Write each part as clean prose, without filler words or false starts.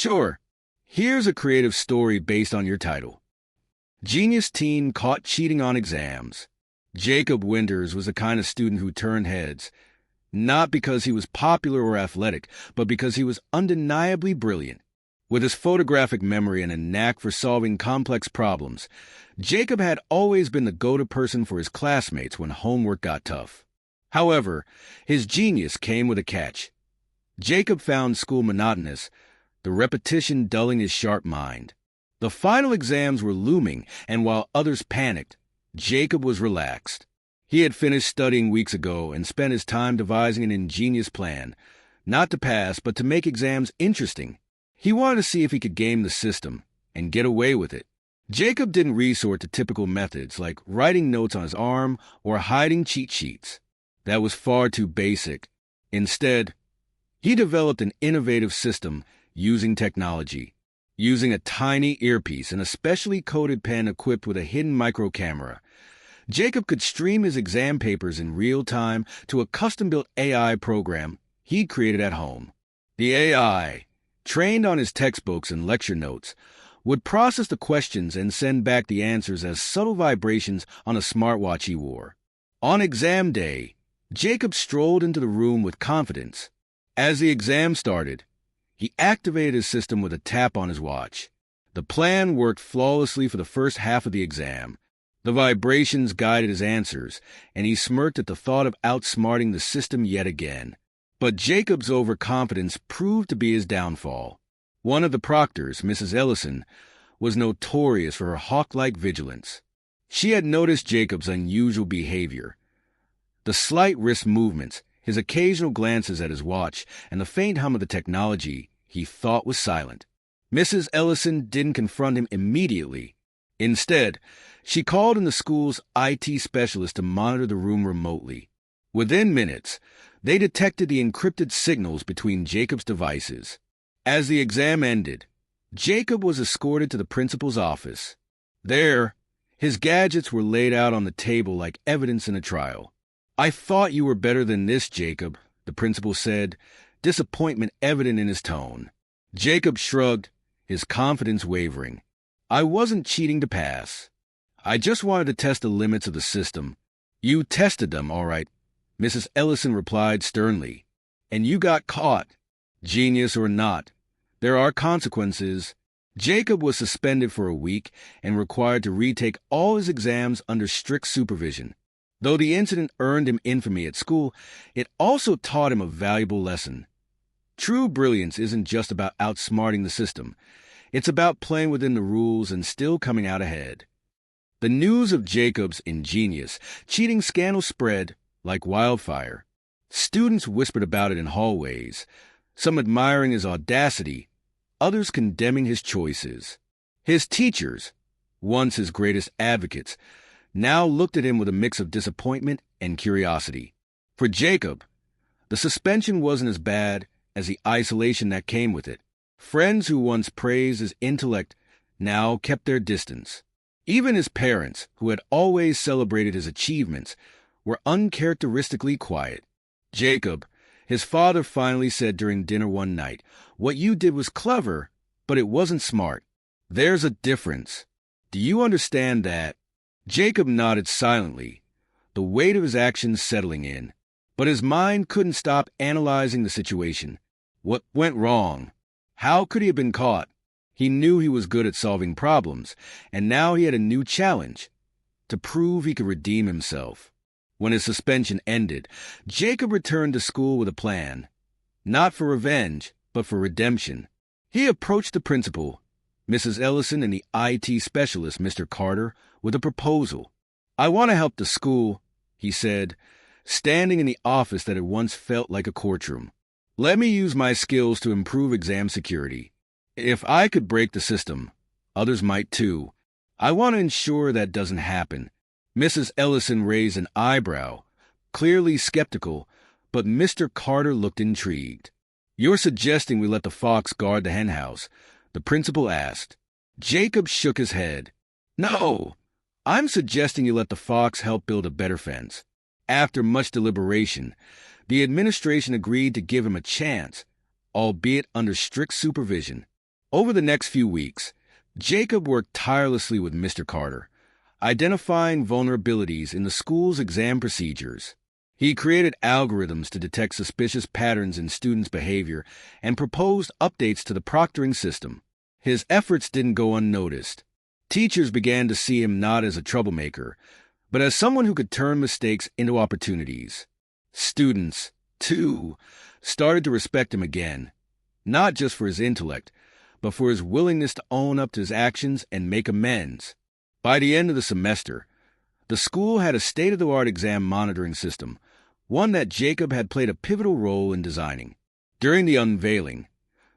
Sure. Here's a creative story based on your title. Genius teen caught cheating on exams. Jacob Winters was the kind of student who turned heads, not because he was popular or athletic, but because he was undeniably brilliant. With his photographic memory and a knack for solving complex problems, Jacob had always been the go-to person for his classmates when homework got tough. However, his genius came with a catch. Jacob found school monotonous, the repetition dulling his sharp mind. The final exams were looming, and while others panicked, Jacob was relaxed. He had finished studying weeks ago and spent his time devising an ingenious plan, not to pass, but to make exams interesting. He wanted to see if he could game the system and get away with it. Jacob didn't resort to typical methods like writing notes on his arm or hiding cheat sheets. That was far too basic. Instead, he developed an innovative system using technology. Using a tiny earpiece and a specially coded pen equipped with a hidden micro camera, Jacob could stream his exam papers in real time to a custom-built AI program he'd created at home. The AI, trained on his textbooks and lecture notes, would process the questions and send back the answers as subtle vibrations on a smartwatch he wore. On exam day, Jacob strolled into the room with confidence. As the exam started, he activated his system with a tap on his watch. The plan worked flawlessly for the first half of the exam. The vibrations guided his answers, and he smirked at the thought of outsmarting the system yet again. But Jacob's overconfidence proved to be his downfall. One of the proctors, Mrs. Ellison, was notorious for her hawk-like vigilance. She had noticed Jacob's unusual behavior. The slight wrist movements, his occasional glances at his watch, and the faint hum of the technology he thought was silent. Mrs. Ellison didn't confront him immediately. Instead, she called in the school's IT specialist to monitor the room remotely. Within minutes, they detected the encrypted signals between Jacob's devices. As the exam ended, Jacob was escorted to the principal's office. There, his gadgets were laid out on the table like evidence in a trial. "I thought you were better than this, Jacob," the principal said, disappointment evident in his tone. Jacob shrugged, his confidence wavering. "I wasn't cheating to pass. I just wanted to test the limits of the system." "You tested them, all right," Mrs. Ellison replied sternly. "And you got caught. Genius or not, there are consequences." Jacob was suspended for a week and required to retake all his exams under strict supervision. Though the incident earned him infamy at school, it also taught him a valuable lesson. True brilliance isn't just about outsmarting the system. It's about playing within the rules and still coming out ahead. The news of Jacob's ingenious cheating scandal spread like wildfire. Students whispered about it in hallways, some admiring his audacity, others condemning his choices. His teachers, once his greatest advocates, now looked at him with a mix of disappointment and curiosity. For Jacob, the suspension wasn't as bad as the isolation that came with it. Friends who once praised his intellect now kept their distance. Even his parents, who had always celebrated his achievements, were uncharacteristically quiet. "Jacob," his father finally said during dinner one night, "what you did was clever, but it wasn't smart. There's a difference. Do you understand that?" Jacob nodded silently, the weight of his actions settling in. But his mind couldn't stop analyzing the situation. What went wrong? How could he have been caught? He knew he was good at solving problems, and now he had a new challenge, to prove he could redeem himself. When his suspension ended, Jacob returned to school with a plan. Not for revenge, but for redemption. He approached the principal, Mrs. Ellison, and the IT specialist, Mr. Carter, with a proposal. "I want to help the school," he said, standing in the office that had once felt like a courtroom. "Let me use my skills to improve exam security. If I could break the system, others might too. I want to ensure that doesn't happen." Mrs. Ellison raised an eyebrow, clearly skeptical, but Mr. Carter looked intrigued. "You're suggesting we let the fox guard the henhouse?" the principal asked. Jacob shook his head. "No, I'm suggesting you let the fox help build a better fence." After much deliberation, the administration agreed to give him a chance, albeit under strict supervision. Over the next few weeks, Jacob worked tirelessly with Mr. Carter, identifying vulnerabilities in the school's exam procedures. He created algorithms to detect suspicious patterns in students' behavior and proposed updates to the proctoring system. His efforts didn't go unnoticed. Teachers began to see him not as a troublemaker, but as someone who could turn mistakes into opportunities. Students, too, started to respect him again, not just for his intellect, but for his willingness to own up to his actions and make amends. By the end of the semester, the school had a state-of-the-art exam monitoring system, one that Jacob had played a pivotal role in designing. During the unveiling,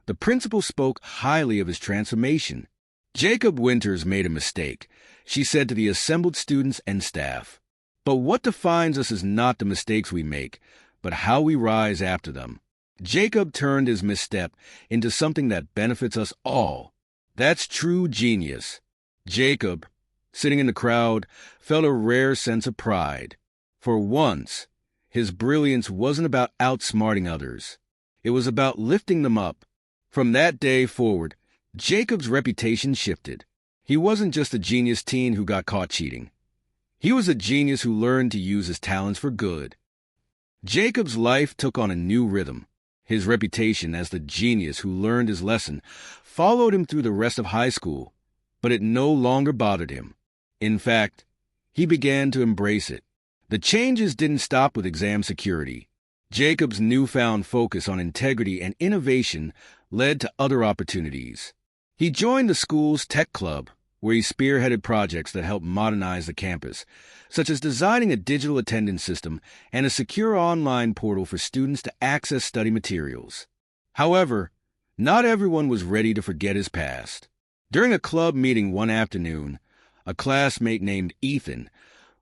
the principal spoke highly of his transformation. "Jacob Winters made a mistake," she said to the assembled students and staff. "But what defines us is not the mistakes we make, but how we rise after them." Jacob turned his misstep into something that benefits us all. That's true genius. Jacob, sitting in the crowd, felt a rare sense of pride. For once, his brilliance wasn't about outsmarting others. It was about lifting them up. From that day forward, Jacob's reputation shifted. He wasn't just a genius teen who got caught cheating. He was a genius who learned to use his talents for good. Jacob's life took on a new rhythm. His reputation as the genius who learned his lesson followed him through the rest of high school, but it no longer bothered him. In fact, he began to embrace it. The changes didn't stop with exam security. Jacob's newfound focus on integrity and innovation led to other opportunities. He joined the school's tech club, where he spearheaded projects that helped modernize the campus, such as designing a digital attendance system and a secure online portal for students to access study materials. However, not everyone was ready to forget his past. During a club meeting one afternoon, a classmate named Ethan,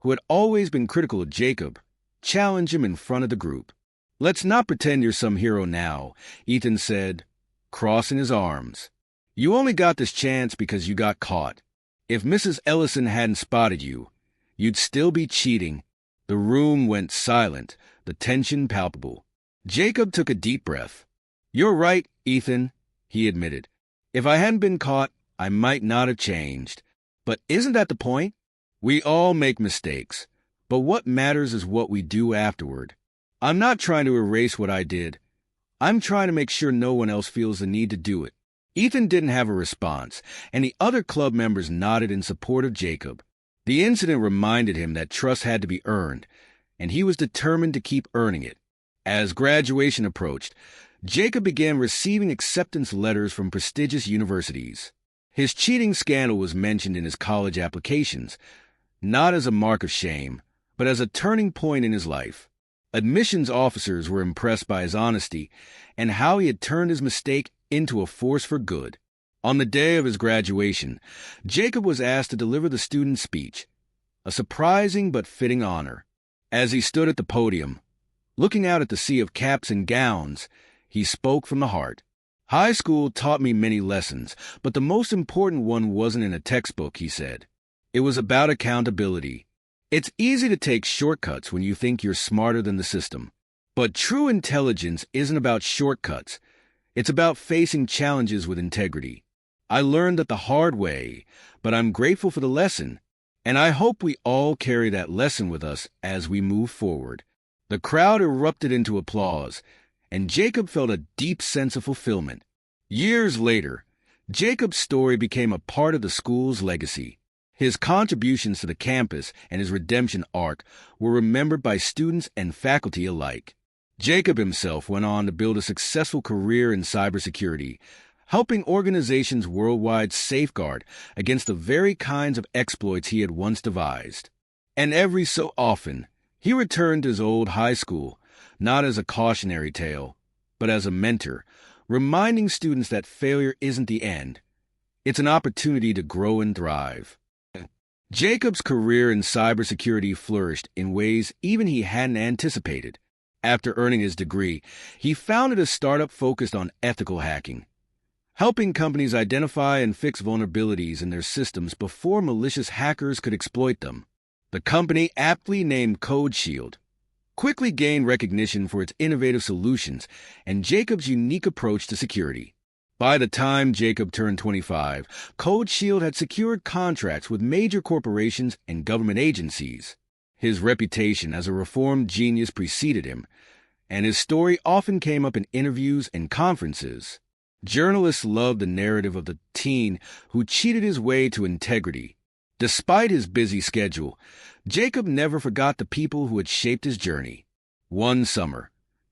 who had always been critical of Jacob, challenged him in front of the group. "Let's not pretend you're some hero now," Ethan said, crossing his arms. "You only got this chance because you got caught. If Mrs. Ellison hadn't spotted you, you'd still be cheating." The room went silent, the tension palpable. Jacob took a deep breath. "You're right, Ethan," he admitted. "If I hadn't been caught, I might not have changed. But isn't that the point? We all make mistakes, but what matters is what we do afterward. I'm not trying to erase what I did. I'm trying to make sure no one else feels the need to do it." Ethan didn't have a response, and the other club members nodded in support of Jacob. The incident reminded him that trust had to be earned, and he was determined to keep earning it. As graduation approached, Jacob began receiving acceptance letters from prestigious universities. His cheating scandal was mentioned in his college applications, not as a mark of shame, but as a turning point in his life. Admissions officers were impressed by his honesty and how he had turned his mistake into a force for good. On the day of his graduation, Jacob was asked to deliver the student speech, a surprising but fitting honor. As he stood at the podium, looking out at the sea of caps and gowns, he spoke from the heart. "High school taught me many lessons, but the most important one wasn't in a textbook," he said. "It was about accountability. It's easy to take shortcuts when you think you're smarter than the system. But true intelligence isn't about shortcuts. It's about facing challenges with integrity. I learned that the hard way, but I'm grateful for the lesson, and I hope we all carry that lesson with us as we move forward." The crowd erupted into applause, and Jacob felt a deep sense of fulfillment. Years later, Jacob's story became a part of the school's legacy. His contributions to the campus and his redemption arc were remembered by students and faculty alike. Jacob himself went on to build a successful career in cybersecurity, helping organizations worldwide safeguard against the very kinds of exploits he had once devised. And every so often, he returned to his old high school, not as a cautionary tale, but as a mentor, reminding students that failure isn't the end. It's an opportunity to grow and thrive. Jacob's career in cybersecurity flourished in ways even he hadn't anticipated. After earning his degree, he founded a startup focused on ethical hacking, helping companies identify and fix vulnerabilities in their systems before malicious hackers could exploit them. The company, aptly named CodeShield, quickly gained recognition for its innovative solutions and Jacob's unique approach to security. By the time Jacob turned 25, Code Shield had secured contracts with major corporations and government agencies. His reputation as a reformed genius preceded him, and his story often came up in interviews and conferences. Journalists loved the narrative of the teen who cheated his way to integrity. Despite his busy schedule, Jacob never forgot the people who had shaped his journey. One summer,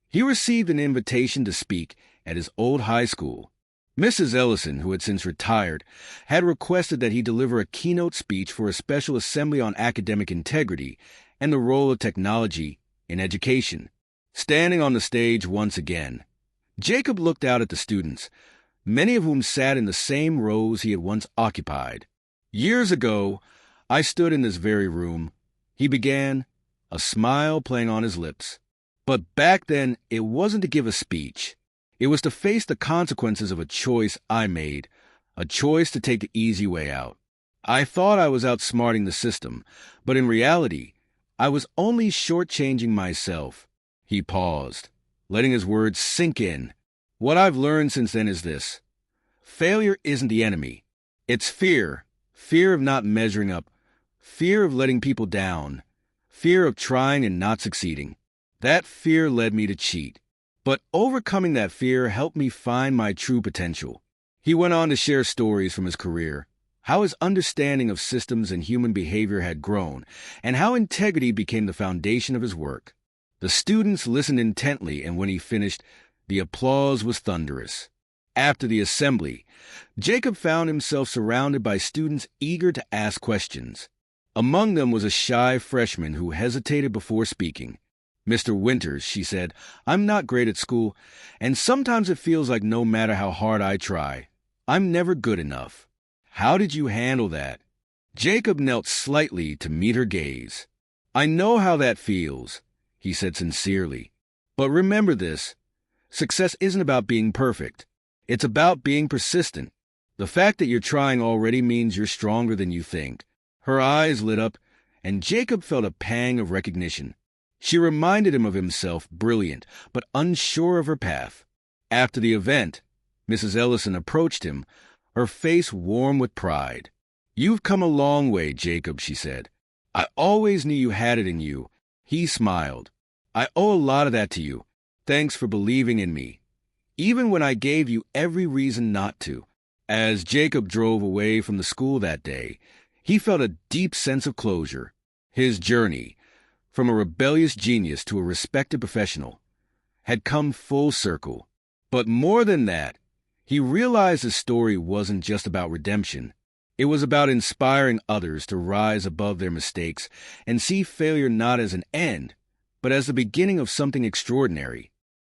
he received an invitation to speak at his old high school. Mrs. Ellison, who had since retired, had requested that he deliver a keynote speech for a special assembly on academic integrity and the role of technology in education. Standing on the stage once again, Jacob looked out at the students, many of whom sat in the same rows he had once occupied. "Years ago, I stood in this very room," he began, a smile playing on his lips. "But back then, it wasn't to give a speech. It was to face the consequences of a choice I made, a choice to take the easy way out. I thought I was outsmarting the system, but in reality, I was only shortchanging myself." He paused, letting his words sink in. "What I've learned since then is this. Failure isn't the enemy. It's fear. Fear of not measuring up. Fear of letting people down. Fear of trying and not succeeding. That fear led me to cheat. But overcoming that fear helped me find my true potential." He went on to share stories from his career, how his understanding of systems and human behavior had grown, and how integrity became the foundation of his work. The students listened intently, and when he finished, the applause was thunderous. After the assembly, Jacob found himself surrounded by students eager to ask questions. Among them was a shy freshman who hesitated before speaking. "Mr. Winters," she said, "I'm not great at school, and sometimes it feels like no matter how hard I try, I'm never good enough. How did you handle that?" Jacob knelt slightly to meet her gaze. "I know how that feels," he said sincerely. "But remember this, success isn't about being perfect. It's about being persistent. The fact that you're trying already means you're stronger than you think." Her eyes lit up, and Jacob felt a pang of recognition. She reminded him of himself, brilliant, but unsure of her path. After the event, Mrs. Ellison approached him, her face warm with pride. "You've come a long way, Jacob," she said. "I always knew you had it in you." He smiled. "I owe a lot of that to you. Thanks for believing in me, even when I gave you every reason not to." As Jacob drove away from the school that day, he felt a deep sense of closure. His journey, from a rebellious genius to a respected professional, had come full circle. But more than that, he realized his story wasn't just about redemption. It was about inspiring others to rise above their mistakes and see failure not as an end, but as the beginning of something extraordinary.